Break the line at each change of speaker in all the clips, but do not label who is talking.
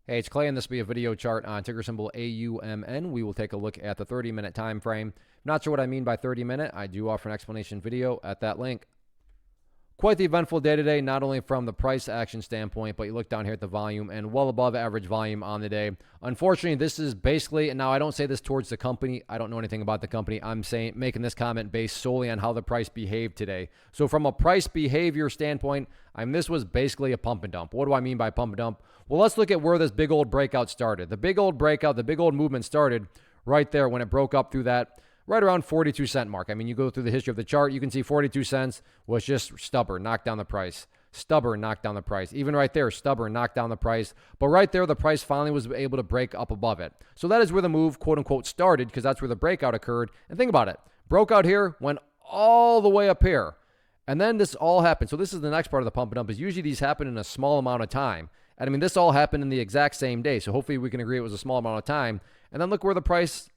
Hey, it's Clay, and this will be a video chart on ticker symbol AUMN. We will take a look at the 30-minute time frame. Not sure what I mean by 30-minute. I do offer an explanation video at that link. Quite the eventful day today, not only from the price action standpoint, but you look down here at the volume and well above average volume on the day. Unfortunately, this is basically, and now I don't say this towards the company. I don't know anything about the company. I'm saying, making this comment based solely on how the price behaved today. So from a price behavior standpoint, this was basically a pump and dump. What do I mean by pump and dump? Well, let's look at where this big old breakout started. The big old breakout, the big old movement started right there when it broke up through that right around 42-cent mark. You go through the history of the chart, you can see 42 cents was just stubborn, knocked down the price. Stubborn, knocked down the price. Even right there, stubborn, knocked down the price. But right there, the price finally was able to break up above it. So that is where the move, quote unquote, started, because that's where the breakout occurred. And think about it. Broke out here, went all the way up here. And then this all happened. So this is the next part of the pump and dump, is usually these happen in a small amount of time. And this all happened in the exact same day. So hopefully we can agree it was a small amount of time. And then look where the price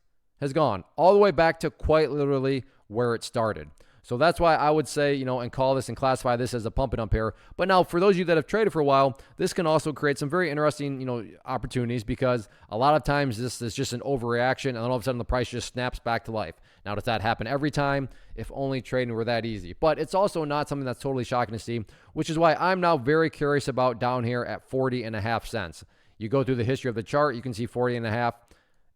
has gone all the way back to quite literally where it started. So that's why I would say, and call this and classify this as a pump and dump here. But now for those of you that have traded for a while, this can also create some very interesting, opportunities, because a lot of times this is just an overreaction and then all of a sudden the price just snaps back to life. Now, does that happen every time? If only trading were that easy. But it's also not something that's totally shocking to see, which is why I'm now very curious about down here at 40.5 cents. You go through the history of the chart, you can see 40.5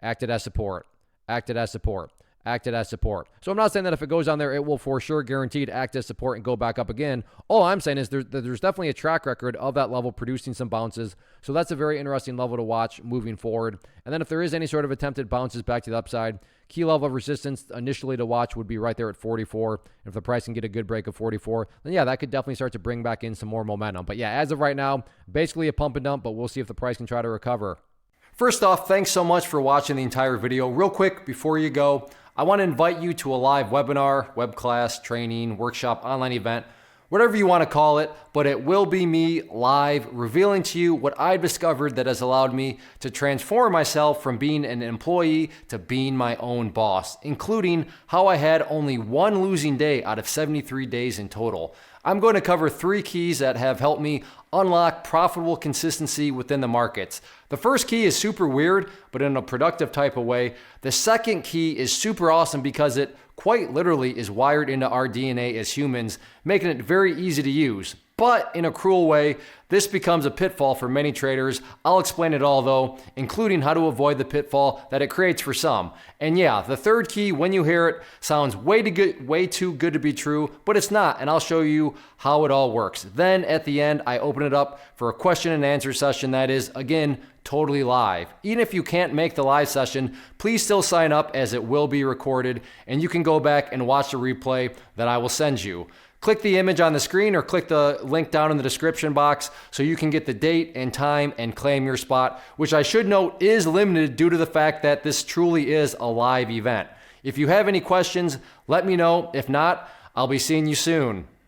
acted as support. Acted as support, acted as support. So I'm not saying that if it goes on there, it will for sure guaranteed act as support and go back up again. All I'm saying is there's definitely a track record of that level producing some bounces. So that's a very interesting level to watch moving forward. And then if there is any sort of attempted bounces back to the upside, key level of resistance initially to watch would be right there at 44. And if the price can get a good break of 44, then yeah, that could definitely start to bring back in some more momentum. But yeah, as of right now, basically a pump and dump, but we'll see if the price can try to recover. First off, thanks so much for watching the entire video. Real quick, before you go, I want to invite you to a live webinar, web class, training, workshop, online event, whatever you want to call it, but it will be me live revealing to you what I've discovered that has allowed me to transform myself from being an employee to being my own boss, including how I had only one losing day out of 73 days in total. I'm going to cover 3 keys that have helped me unlock profitable consistency within the markets. The first key is super weird, but in a productive type of way. The second key is super awesome because it quite literally is wired into our DNA as humans, making it very easy to use. But in a cruel way, this becomes a pitfall for many traders. I'll explain it all though, including how to avoid the pitfall that it creates for some. And yeah, the third key, when you hear it, sounds way too good to be true, but it's not, and I'll show you how it all works. Then at the end, I open it up for a question and answer session that is, again, totally live. Even if you can't make the live session, please still sign up as it will be recorded, and you can go back and watch the replay that I will send you. Click the image on the screen or click the link down in the description box so you can get the date and time and claim your spot, which I should note is limited due to the fact that this truly is a live event. If you have any questions, let me know. If not, I'll be seeing you soon.